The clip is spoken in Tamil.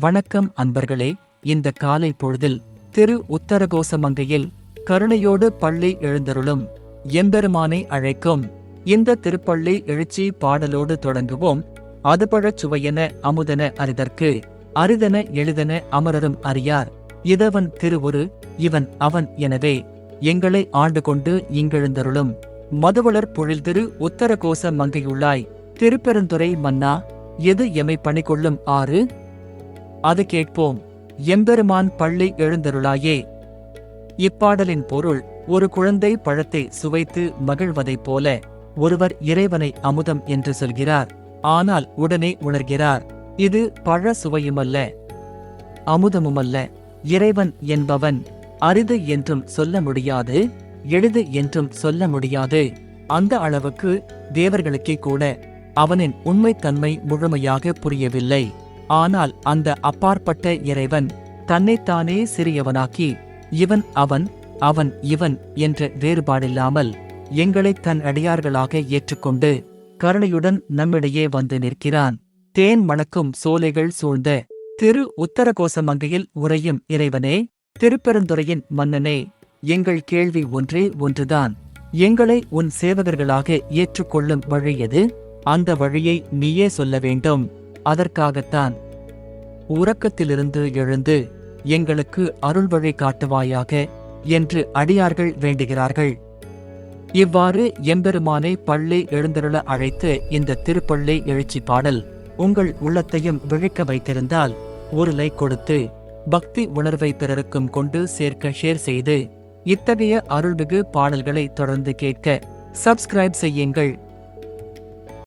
வணக்கம் அன்பர்களே. இந்த காலை பொழுதில் திரு உத்தரகோசமங்கையில் கருணையோடு பள்ளி எழுந்தருளும் எம்பெருமானை அழைக்கும் இந்த திருப்பள்ளி எழுச்சி பாடலோடு தொடங்குவோம். அதுபழச் சுவையென அமுதன அரிதற்கு அரிதன எளிதன அமரரும் அறியார் இதவன் திருவுரு இவன் அவன் எனவே எங்களை ஆண்டு கொண்டு இங்கெழுந்தருளும் மதுவளர் பொழில்திரு உத்தரகோச மங்கையுள்ளாய் திருப்பெருந்துறை மன்னா எது எமை பணிகொள்ளும் ஆறு அது கேட்போம் எம்பெருமான் பள்ளி எழுந்தருளாயே. இப்பாடலின் பொருள், ஒரு குழந்தை பழத்தை சுவைத்து மகிழ்வதைப் போல ஒருவர் இறைவனை அமுதம் என்று சொல்கிறார். ஆனால் உடனே உணர்கிறார், இது பழ சுவையுமல்ல அமுதமுமல்ல. இறைவன் என்பவன் அரிது என்றும் சொல்ல முடியாது, எளிது என்றும் சொல்ல முடியாது. அந்த அளவுக்கு தேவர்களுக்கே கூட அவனின் உண்மைத்தன்மை முழுமையாக புரியவில்லை. ஆனால் அந்த அப்பாற்பட்ட இறைவன் தன்னைத்தானே சிறியவனாக்கி இவன் அவன் அவன் இவன் என்ற வேறுபாடில்லாமல் எங்களை தன் அடியார்களாக ஏற்றுக்கொண்டு கருணையுடன் நம்மிடையே வந்து நிற்கிறான். தேன் மணக்கும் சோலைகள் சூழ்ந்த திரு உத்தரகோசமங்கையில் உறையும் இறைவனே, திருப்பெருந்துறையின் மன்னனே, எங்கள் கேள்வி ஒன்றே ஒன்றுதான். எங்களை உன் சேவகர்களாக ஏற்றுக்கொள்ளும் வழி எது? அந்த வழியை நீயே சொல்ல வேண்டும். அதற்காகத்தான் உறக்கத்திலிருந்து எழுந்து எங்களுக்கு அருள் வழி காட்டுவாயாக என்று அடியார்கள் வேண்டுகிறார்கள். இவ்வாறு எம்பெருமானை பள்ளி எழுந்தருள அழைத்து இந்த திருப்பள்ளி எழுச்சி பாடல் உங்கள் உள்ளத்தையும் விழிக்க வைத்திருந்தால் ஒரு லைக் கொடுத்து பக்தி உணர்வை பிறருக்கும் கொண்டு சேர்க்க ஷேர் செய்து இத்தகைய அருள்மிகு பாடல்களை தொடர்ந்து கேட்க சப்ஸ்கிரைப் செய்யுங்கள்.